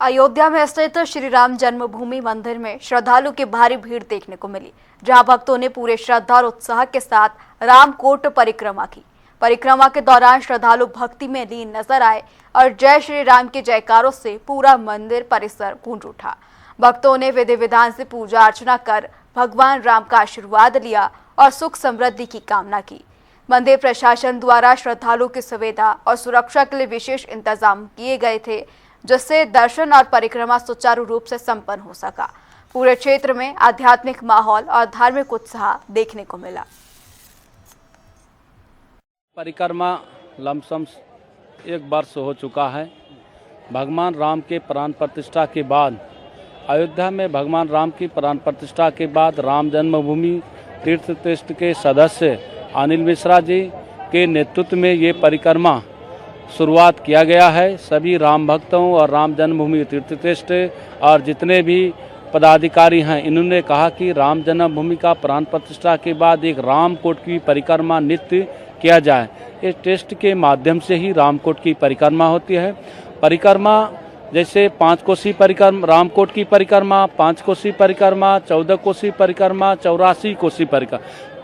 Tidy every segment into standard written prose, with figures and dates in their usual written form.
अयोध्या में स्थित श्री राम जन्मभूमि मंदिर में श्रद्धालु की भारी भीड़ देखने को मिली, जहां भक्तों ने पूरे श्रद्धा और उत्साह के साथ रामकोट परिक्रमा की। परिक्रमा के दौरान श्रद्धालु भक्ति में लीन नजर आए और जय श्री राम के जयकारों से पूरा मंदिर परिसर गूंज उठा। भक्तों ने विधि विधान से पूजा अर्चना कर भगवान राम का आशीर्वाद लिया और सुख समृद्धि की कामना की। मंदिर प्रशासन द्वारा श्रद्धालुओं की सुविधा और सुरक्षा के लिए विशेष इंतजाम किए गए थे, जिससे दर्शन और परिक्रमा सुचारू रूप से संपन्न हो सका। पूरे क्षेत्र में आध्यात्मिक माहौल और धार्मिक उत्साह देखने को मिला। परिक्रमा लमसम 1 वर्ष हो चुका है। भगवान राम के प्राण प्रतिष्ठा के बाद अयोध्या में भगवान राम की प्राण प्रतिष्ठा के बाद राम जन्मभूमि तीर्थ ट्रस्ट के सदस्य अनिल मिश्रा जी के नेतृत्व में ये परिक्रमा शुरुआत किया गया है। सभी राम भक्तों और राम जन्मभूमि तीर्थ ट्रस्ट और जितने भी पदाधिकारी हैं, इन्होंने कहा कि राम जन्मभूमि का प्राण प्रतिष्ठा के बाद एक रामकोट की परिक्रमा नित्य किया जाए। इस ट्रस्ट के माध्यम से ही रामकोट की परिक्रमा होती है। परिक्रमा जैसे 5 कोसी परिक्रमा, रामकोट की परिक्रमा, 5 कोसी परिक्रमा, 14 कोसी परिक्रमा, 84 कोसी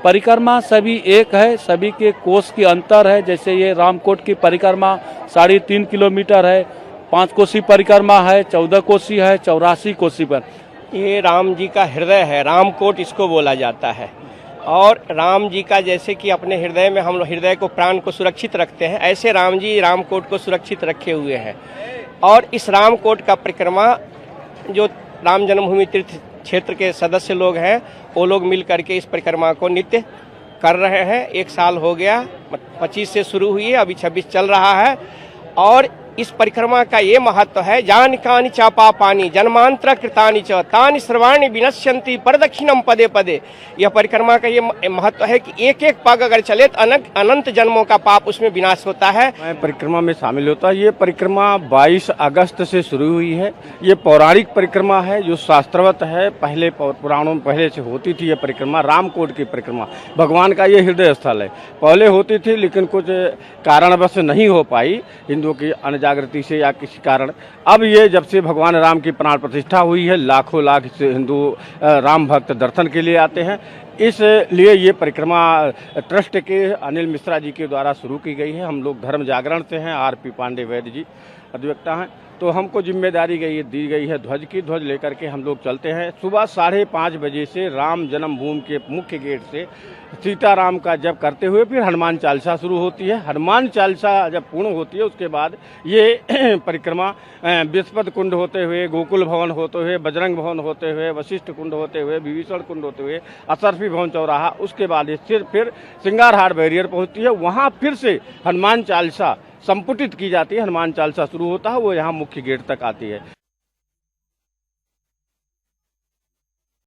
परिक्रमा सभी एक है, सभी के कोस की अंतर है। जैसे ये रामकोट की परिक्रमा 3.5 किलोमीटर है, 5 कोसी परिक्रमा है, 14 कोसी है, 84 कोसी पर। ये राम जी का हृदय है, रामकोट इसको बोला जाता है। और राम जी का जैसे कि अपने हृदय में हम हृदय को प्राण को सुरक्षित रखते हैं, ऐसे राम जी रामकोट को सुरक्षित रखे हुए हैं। और इस रामकोट का परिक्रमा जो राम जन्मभूमि तीर्थ क्षेत्र के सदस्य लोग हैं, वो लोग मिल करके इस परिक्रमा को नित्य कर रहे हैं। 1 साल हो गया, 25 से शुरू हुई है, अभी 26 चल रहा है। और इस परिक्रमा का ये महत्व है, जान कानि च पापानि जन्मांतर कृतानि च तानि सर्वाणि विनश्यन्ति परदक्षिणम पदे पदे। यह परिक्रमा का ये महत्व है कि एक एक पग अगर चले तो अनंत जन्मों का पाप उसमें विनाश होता है। मैं परिक्रमा में शामिल होता। ये परिक्रमा 22 अगस्त से शुरू हुई है। ये पौराणिक परिक्रमा है जो शास्त्रवत है। पहले पुराणों में पहले से होती थी ये परिक्रमा, रामकोट की परिक्रमा। भगवान का ये हृदय स्थल है। पहले होती थी लेकिन कुछ कारणवश नहीं हो पाई, हिंदुओं की जागृति से या किसी कारण। अब ये जब से भगवान राम की प्राण प्रतिष्ठा हुई है, लाखों लाख हिंदू राम भक्त दर्शन के लिए आते हैं। इसलिए ये परिक्रमा ट्रस्ट के अनिल मिश्रा जी के द्वारा शुरू की गई है। हम लोग धर्म जागरण से हैं, RP पांडे वैद्य जी अधिवक्ता हैं, तो हमको जिम्मेदारी दी गई है ध्वज की। ध्वज लेकर के हम लोग चलते हैं। सुबह 5:30 बजे से राम जन्मभूमि के मुख्य गेट से सीताराम का जप करते हुए फिर हनुमान चालीसा शुरू होती है। हनुमान चालीसा जब पूर्ण होती है उसके बाद ये परिक्रमा बृहस्पति कुंड होते हुए, गोकुल भवन होते हुए, बजरंग भवन होते हुए, वशिष्ठ कुंड होते हुए, विभीषण कुंड होते हुए, असरफी भवन चौराहा, उसके बाद फिर सिंगारहाट बैरियर पहुंचती है। वहाँ फिर से हनुमान चालीसा संपुटित की जाती है। हनुमान चालीसा शुरू होता है, वो यहाँ मुख्य गेट तक आती है।